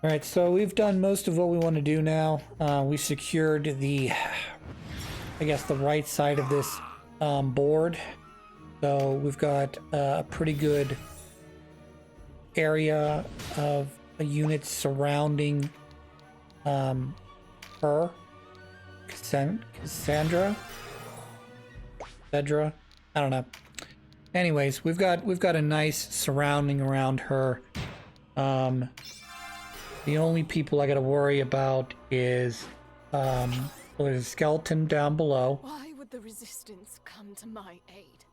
Alright, so we've done most of what we want to do now. We secured the, I guess, the right side of this board. So we've got a pretty good area of a unit surrounding her. Cassandra? Cedra? I don't know. Anyways, we've got a nice surrounding around her. The only people I gotta worry about is well, there's a skeleton down below. Why would the resistance come to my aid?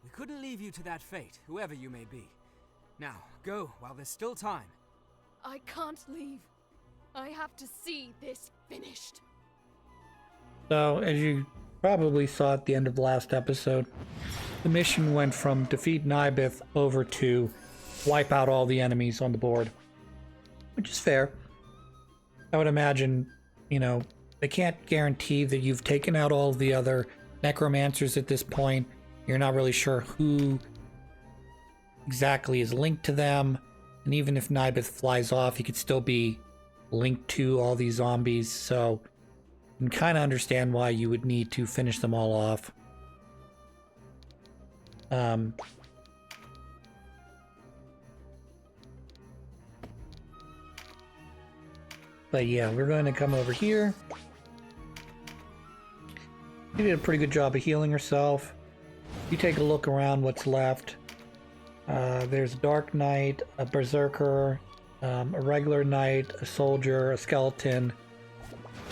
We couldn't leave you to that fate, whoever you may be. Now, go while there's still time. I can't leave. I have to see this finished. So, as you probably saw at the end of the last episode, the mission went from defeat Nibeth over to wipe out all the enemies on the board. Which is fair. I would imagine, you know, they can't guarantee that you've taken out all the other necromancers at this point. You're not really sure who exactly is linked to them. And even if Nibeth flies off, he could still be linked to all these zombies. So you can kind of understand why you would need to finish them all off. But yeah, we're going to come over here. She did a pretty good job of healing herself. You take a look around what's left. There's a Dark Knight, a Berserker, a regular Knight, a Soldier, a Skeleton,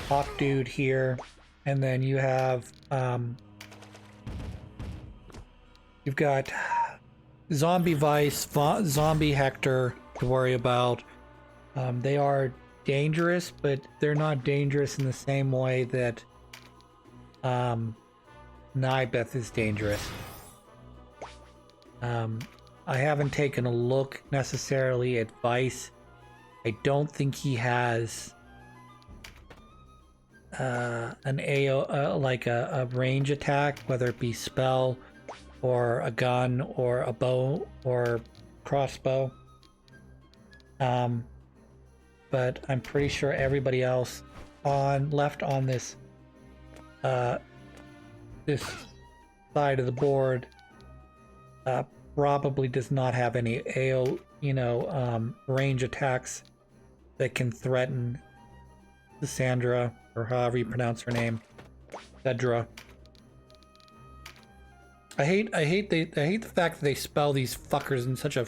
Hawk Dude here. And then you have, you've got Zombie Vice, Zombie Hector to worry about. They are dangerous, but they're not dangerous in the same way that Nibeth is dangerous. I haven't taken a look necessarily at Vice. I don't think he has an AO like a range attack, whether it be spell or a gun or a bow or crossbow. But I'm pretty sure everybody else left on this this side of the board probably does not have any AO, range attacks that can threaten Cassandra, or however you pronounce her name, Cedra. I hate the fact that they spell these fuckers in such a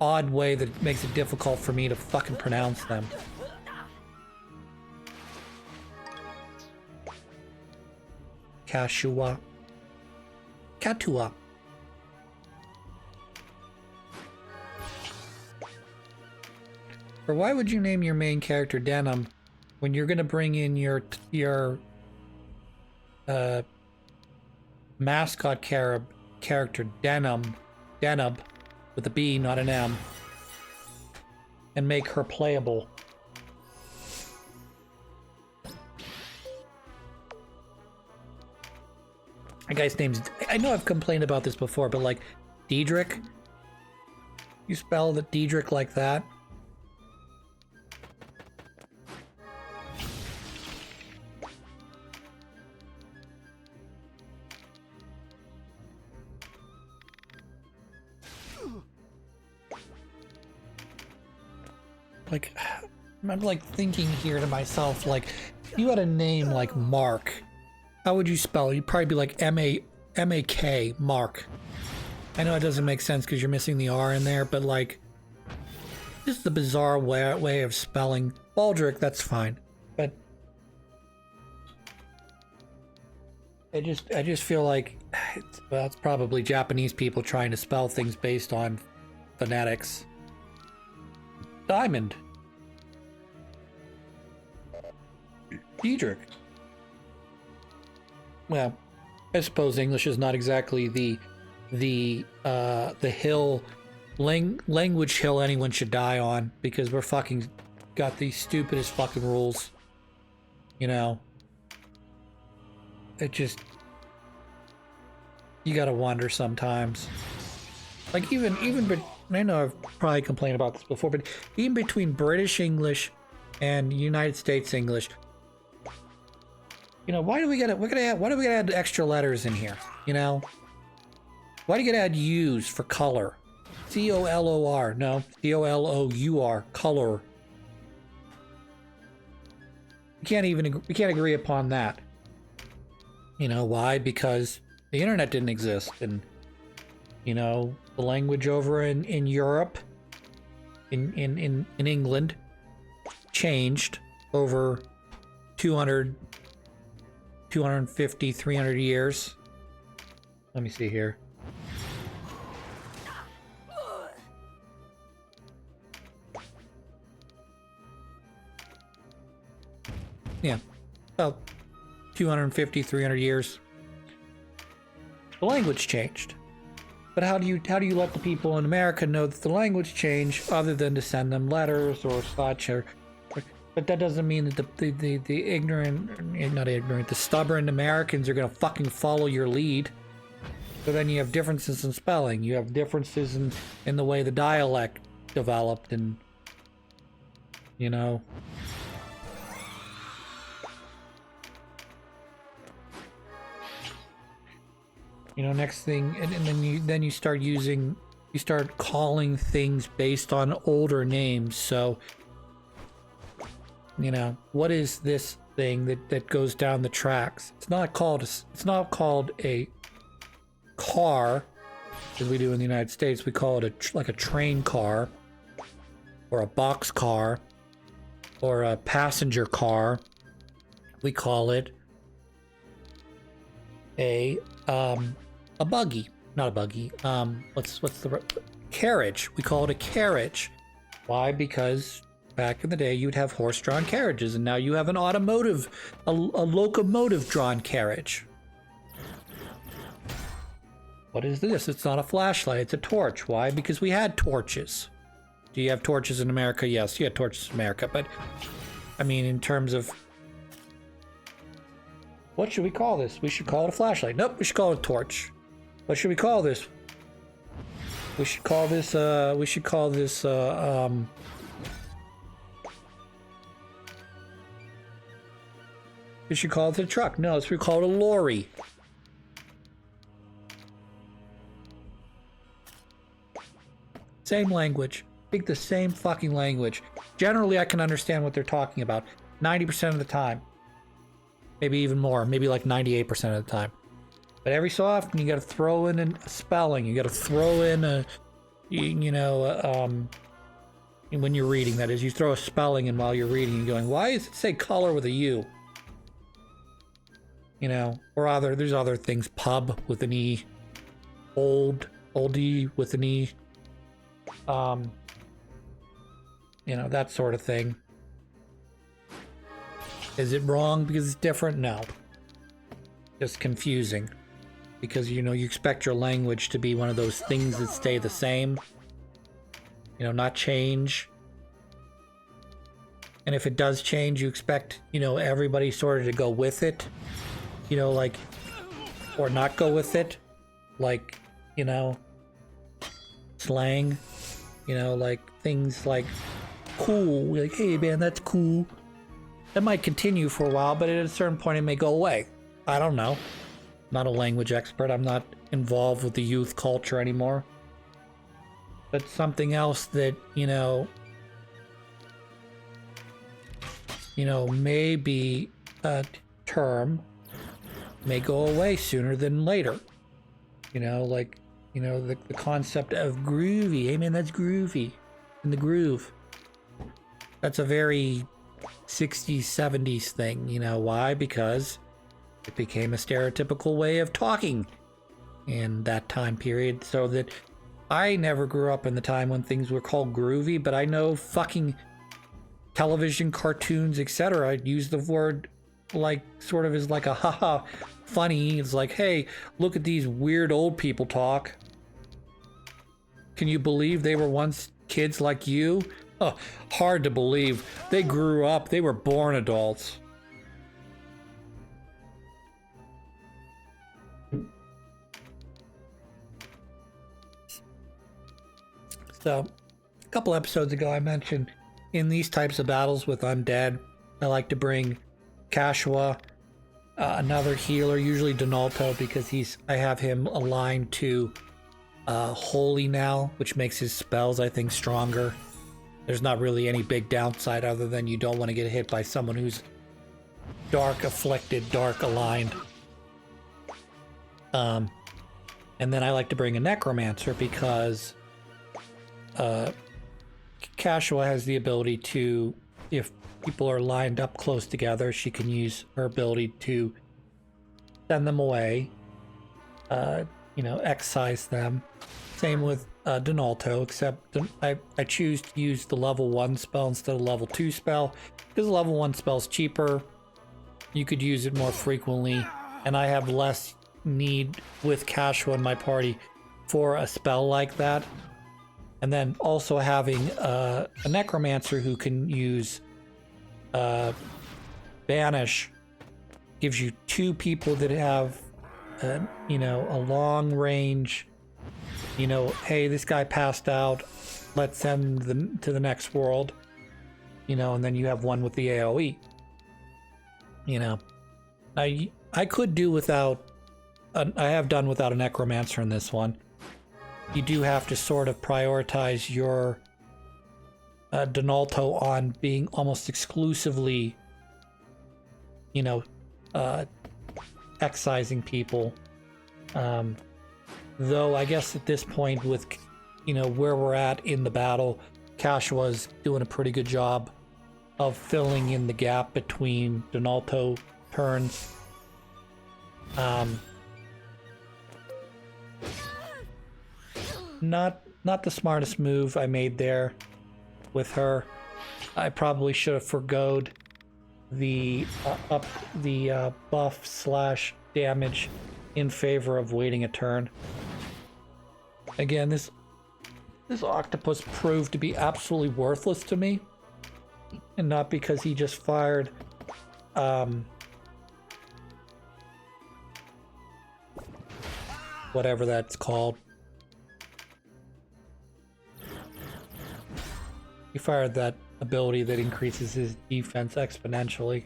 odd way that makes it difficult for me to fucking pronounce them. Katua. Or why would you name your main character Denim when you're gonna bring in your mascot character Denub with a B, not an M, and make her playable? That guy's name's... I know I've complained about this before, but like, Diedrich? You spell the Diedrich like that? Like, I'm like thinking here to myself, like, if you had a name like Mark, how would you spell it? You'd probably be like M-A-K, Mark. I know it doesn't make sense because you're missing the R in there, but like, this is the bizarre way of spelling. Baldric, that's fine. But I just feel like it's probably Japanese people trying to spell things based on phonetics. Diamond. Diedrich. Well, I suppose English is not exactly the hill language hill anyone should die on, because we're fucking got these stupidest fucking rules. You know, it just, you gotta wonder sometimes. Like even I know I've probably complained about this before, but even between British English and United States English, you know, why do we gotta add extra letters in here? You know, why do you gotta add U's for color? C-O-L-O-R, no, C-O-L-O-U-R, color. We can't agree upon that. You know why? Because the internet didn't exist, and you know the language over in Europe, in England, changed over 200, 250, 300 years. Let me see here. Yeah, about 250, 300 years. The language changed. But how do you let the people in America know that the language changed other than to send them letters or such? But that doesn't mean that the ignorant, not ignorant, the stubborn Americans are going to fucking follow your lead. So then you have differences in spelling. You have differences in the way the dialect developed, and you know. You know, next thing, and then you start calling things based on older names. So, you know, what is this thing that goes down the tracks? It's not called a car, as we do in the United States. We call it like a train car, or a box car, or a passenger car. We call it a buggy, not a buggy. What's the carriage? We call it a carriage. Why? Because back in the day, you'd have horse-drawn carriages, and now you have an a locomotive-drawn carriage. What is this? It's not a flashlight. It's a torch. Why? Because we had torches. Do you have torches in America? Yes, you had torches in America, but I mean, in terms of what should we call this? We should call it a flashlight. Nope, we should call it a torch. What should we call this? We should call this, we should call it a truck. No, we call it a lorry. Same language. Speak the same fucking language. Generally, I can understand what they're talking about 90% of the time. Maybe even more. Maybe like 98% of the time. But every so often, you got to throw in a spelling. You got to throw in when you're reading, that is, you throw a spelling in while you're reading and going, why does it say color with a U? You know, or there's other things, pub with an E, oldie with an E, you know, that sort of thing. Is it wrong because it's different? No. Just confusing. Because, you know, you expect your language to be one of those things that stay the same. You know, not change. And if it does change, you expect, you know, everybody sort of to go with it. You know, like, or not go with it. Like, you know, slang. You know, like things like cool. Like, hey man, that's cool. That might continue for a while, but at a certain point it may go away. I don't know. I'm not a language expert. I'm not involved with the youth culture anymore. But something else that, you know, may be a term may go away sooner than later. You know, like, you know, the concept of groovy. Hey man, that's groovy. In the groove. That's a very 60s, 70s thing. You know why? Because it became a stereotypical way of talking in that time period. So that I never grew up in the time when things were called groovy, but I know fucking television, cartoons, etc. use the word like sort of as like a haha funny. It's like, hey, look at these weird old people talk. Can you believe they were once kids like you? Oh, hard to believe. They grew up, they were born adults. So, a couple episodes ago I mentioned in these types of battles with undead, I like to bring Kashua, another healer, usually Donalto, because I have him aligned to Holy now, which makes his spells, I think, stronger. There's not really any big downside other than you don't want to get hit by someone who's dark afflicted, dark aligned. And then I like to bring a Necromancer because Kashua has the ability to, if people are lined up close together, she can use her ability to send them away, excise them. Same with Donalto, except I choose to use the level 1 spell instead of level 2 spell, because the level 1 spell is cheaper, you could use it more frequently, and I have less need with Kashua in my party for a spell like that. And then also having a Necromancer who can use Banish gives you 2 people that have a long range, hey, this guy passed out, let's send them to the next world, and then you have one with the AoE. I could do without, I have done without a Necromancer in this one. You do have to sort of prioritize your Donalto on being almost exclusively, excising people. Though I guess at this point with, where we're at in the battle, Kashua's doing a pretty good job of filling in the gap between Donalto turns. Not the smartest move I made there with her. I probably should have forgoed the buff / damage in favor of waiting a turn. Again, this octopus proved to be absolutely worthless to me, and not because he just fired whatever that's called. He fired that ability that increases his defense exponentially.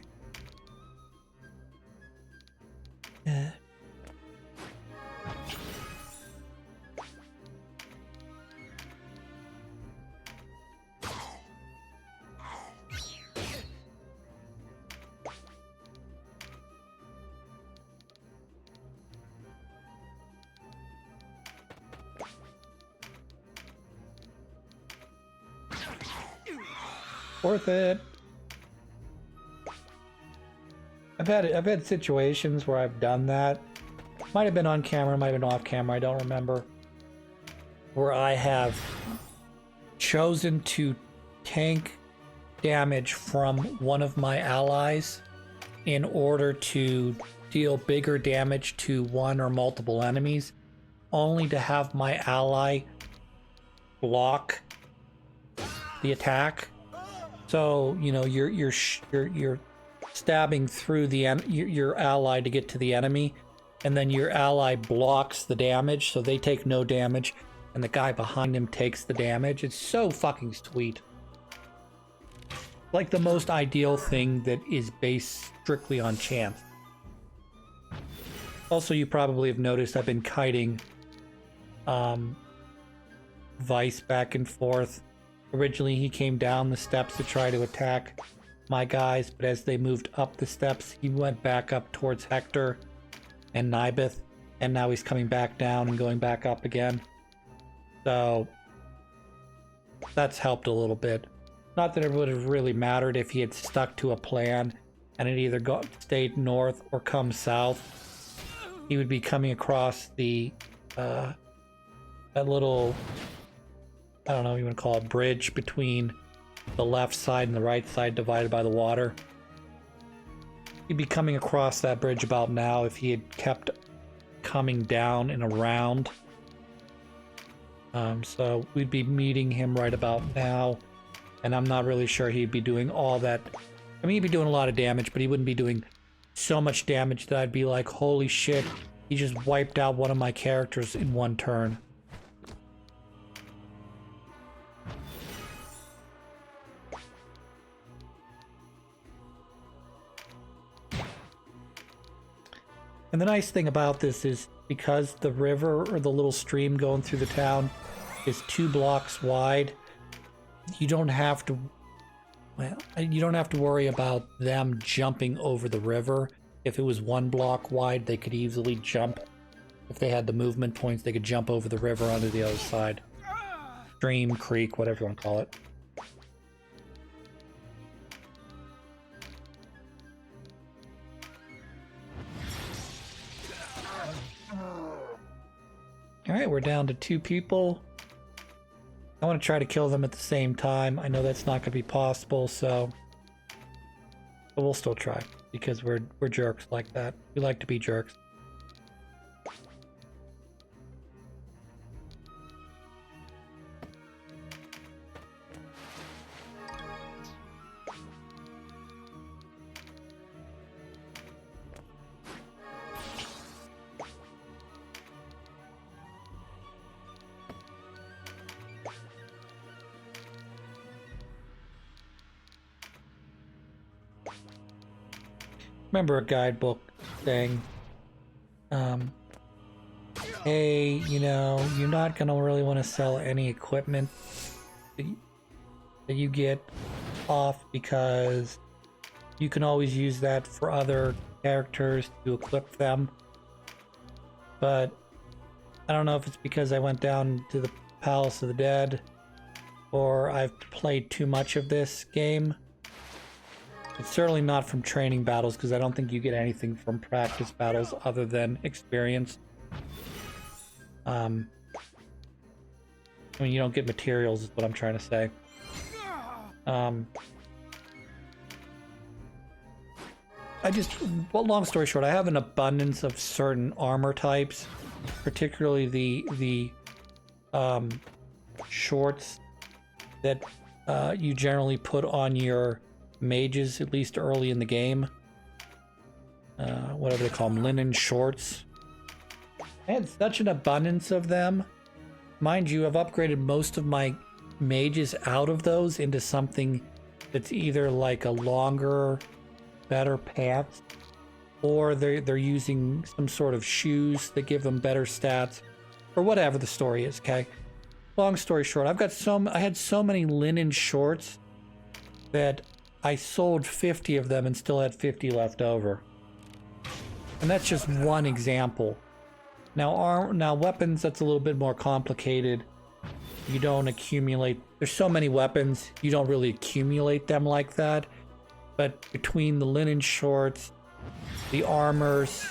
Worth it. I've had situations where I've done that. Might have been on camera, might have been off camera, I don't remember. Where I have chosen to tank damage from one of my allies in order to deal bigger damage to one or multiple enemies, only to have my ally block the attack. So, you're stabbing through your ally to get to the enemy, and then your ally blocks the damage, so they take no damage, and the guy behind him takes the damage. It's so fucking sweet. Like the most ideal thing that is based strictly on chance. Also, you probably have noticed I've been kiting Vice back and forth. Originally, he came down the steps to try to attack my guys, but as they moved up the steps, he went back up towards Hector and Nibeth, and now he's coming back down and going back up again. So, that's helped a little bit. Not that it would have really mattered if he had stuck to a plan and it either stayed north or come south. He would be coming across the, that little, I don't know what you want to call it, bridge between the left side and the right side divided by the water. He'd be coming across that bridge about now if he had kept coming down and around. So we'd be meeting him right about now, and I'm not really sure he'd be doing all that. I mean, he'd be doing a lot of damage, but he wouldn't be doing so much damage that I'd be like, holy shit, he just wiped out one of my characters in one turn. And the nice thing about this is because the river or the little stream going through the town is 2 blocks wide, you don't have to, well, you don't have to worry about them jumping over the river. If it was 1 block wide, they could easily jump. If they had the movement points, they could jump over the river onto the other side. Stream, creek, whatever you want to call it. Alright, we're down to 2 people. I want to try to kill them at the same time. I know that's not going to be possible, so... But we'll still try, because we're jerks like that. We like to be jerks. Remember a guidebook saying, hey, you know, you're not gonna really want to sell any equipment that you get off, because you can always use that for other characters to equip them. But I don't know if it's because I went down to the Palace of the Dead, or I've played too much of this game. It's certainly not from training battles, because I don't think you get anything from practice battles other than experience. I mean, you don't get materials, is what I'm trying to say. Well, long story short, I have an abundance of certain armor types, particularly the shorts that you generally put on your mages, at least early in the game. Whatever they call them, linen shorts. I had such an abundance of them. Mind you, I've upgraded most of my mages out of those into something that's either like a longer, better pants, or they're using some sort of shoes that give them better stats, or whatever the story is, okay? Long story short, I had so many linen shorts that I sold 50 of them and still had 50 left over. And that's just one example. Now weapons, that's a little bit more complicated. You don't accumulate, there's so many weapons, you don't really accumulate them like that. But between the linen shorts, the armors,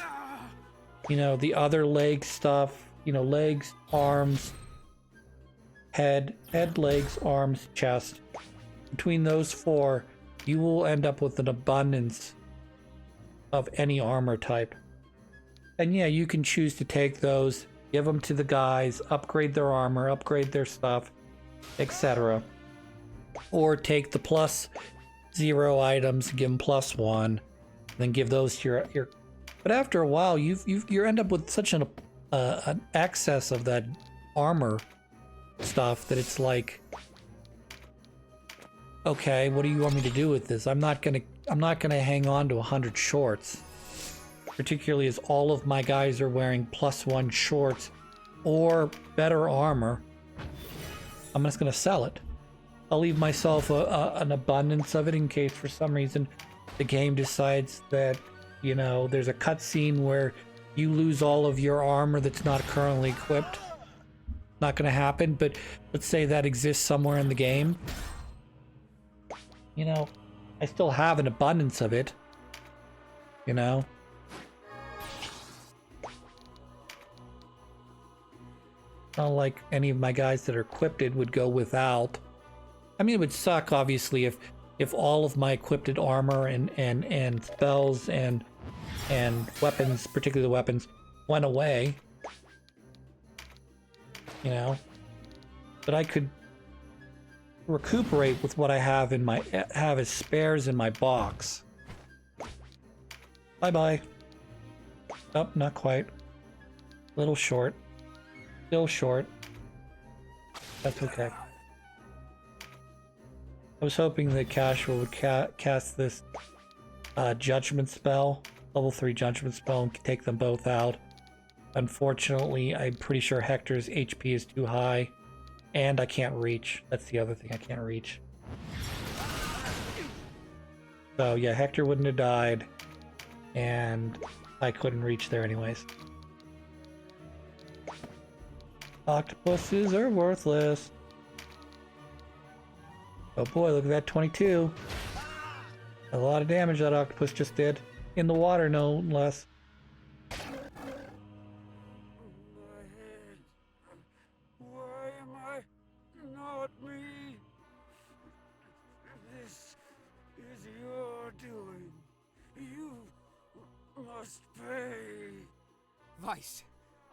you know, the other leg stuff, you know, legs, arms, head, legs, arms, chest. Between those 4, you will end up with an abundance of any armor type. And yeah, you can choose to take those, give them to the guys, upgrade their armor, upgrade their stuff, etc. Or take the +0 items, give them +1, and then give those to your. But after a while, you end up with such an excess of that armor stuff that it's like, okay, what do you want me to do with this? I'm not gonna hang on to 100 shorts, particularly as all of my guys are wearing +1 shorts or better armor. I'm just gonna sell it. I'll leave myself an abundance of it in case for some reason the game decides that, you know, there's a cutscene where you lose all of your armor that's not currently equipped. Not gonna happen, but let's say that exists somewhere in the game. You know, I still have an abundance of it. You know? Not like any of my guys that are equipped would go without. I mean, it would suck, obviously, if all of my equipped armor and spells and weapons, particularly the weapons, went away. You know? But I could recuperate with what I have as spares in my box. Bye-bye. Oh, not quite. Little short. Still short. That's okay. I was hoping that Cashwell would cast this judgment spell level 3 Judgment Spell and take them both out. Unfortunately, I'm pretty sure Hector's HP is too high, and I can't reach. That's the other thing, I can't reach. So yeah, Hector wouldn't have died, and I couldn't reach there anyways. Octopuses are worthless. Oh boy, look at that 22. A lot of damage that octopus just did. In the water, no less. My head. Why am I not me? This is your doing. You must pay. Vice,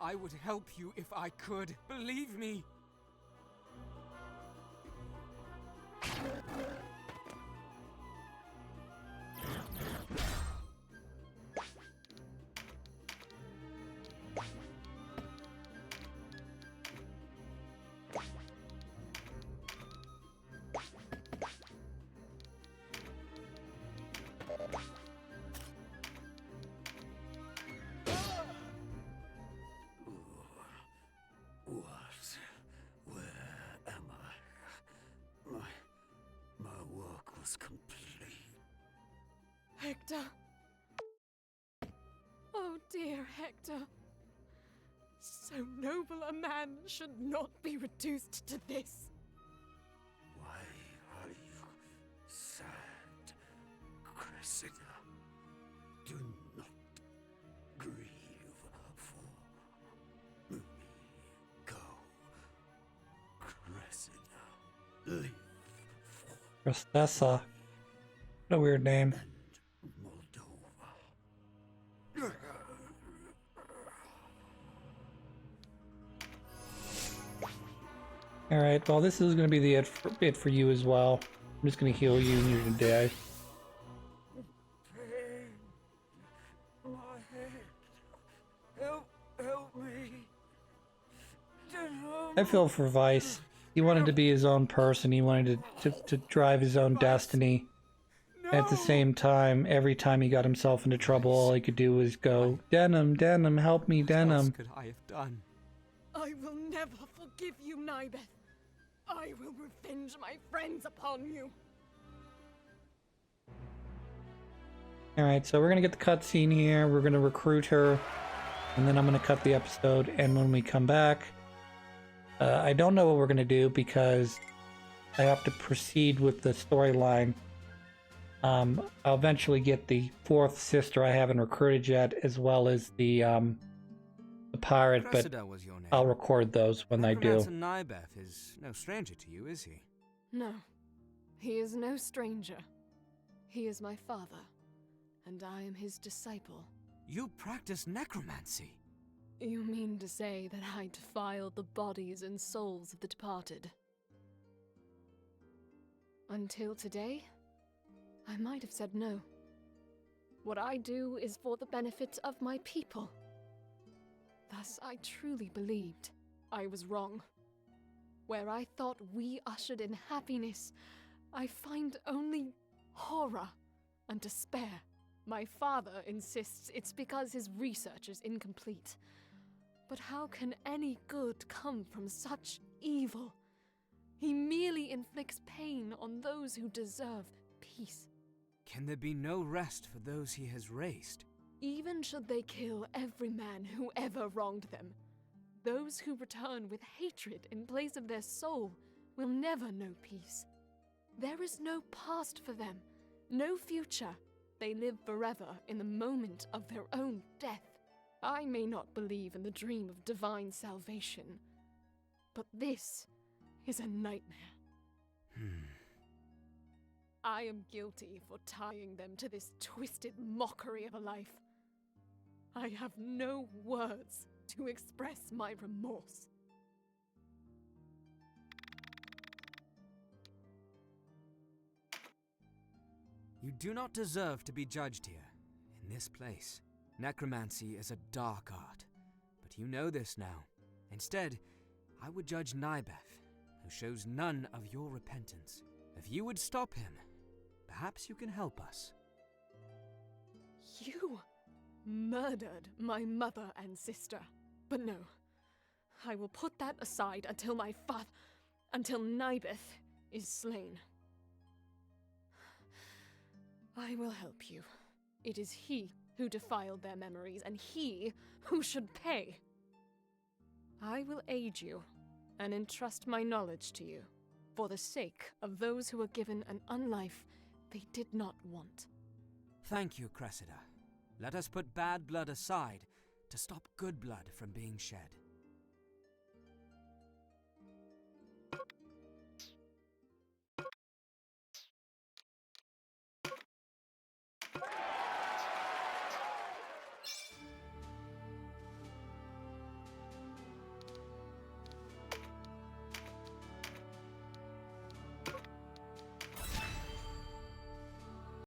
I would help you if I could. Believe me. What? Where am I? My work was complete. Hector. Oh dear, Hector. So noble a man should not be reduced to this. Why are you sad, Cressida? Do not grieve for me. Go, Cressida. Live for Cressessa. What a weird name. Moldova. Alright, well this is going to be the it for you as well. I'm just going to heal you and you're going to die. Pain. My head. Help me. I feel for Vice. He wanted to be his own person. He wanted to drive his own destiny. At the same time, every time he got himself into trouble, all he could do was go, Denim, Denim, help me, What else Denim. could I have done? I will never forgive you, Nibeth. I will revenge my friends upon you. Alright, so we're going to get the cutscene here. We're going to recruit her. And then I'm going to cut the episode. And when we come back, I don't know what we're going to do because I have to proceed with the storyline. I'll eventually get the fourth sister I haven't recruited yet, as well as the pirate, but Cressida was your name. I'll record those when I do. Necromancer Nibeth is no stranger to you, is he? No, he is no stranger. He is my father, and I am his disciple. You practice necromancy. You mean to say that I defile the bodies and souls of the departed? Until today, I might have said no. What I do is for the benefit of my people. Thus, I truly believed I was wrong. Where I thought we ushered in happiness, I find only horror and despair. My father insists it's because his research is incomplete. But how can any good come from such evil? He merely inflicts pain on those who deserve peace. Can there be no rest for those he has raised? Even should they kill every man who ever wronged them, those who return with hatred in place of their soul will never know peace. There is no past for them, no future. They live forever in the moment of their own death. I may not believe in the dream of divine salvation, but this is a nightmare. I am guilty for tying them to this twisted mockery of a life. I have no words to express my remorse. You do not deserve to be judged here, in this place. Necromancy is a dark art, but you know this now. Instead, I would judge Nibeth, who shows none of your repentance. If you would stop him, perhaps you can help us. You? murdered my mother and sister. But no, I will put that aside until until Nibeth is slain. I will help you. It is he who defiled their memories, and he who should pay. I will aid you, and entrust my knowledge to you, for the sake of those who were given an unlife they did not want. Thank you, Cressida. Let us put bad blood aside to stop good blood from being shed.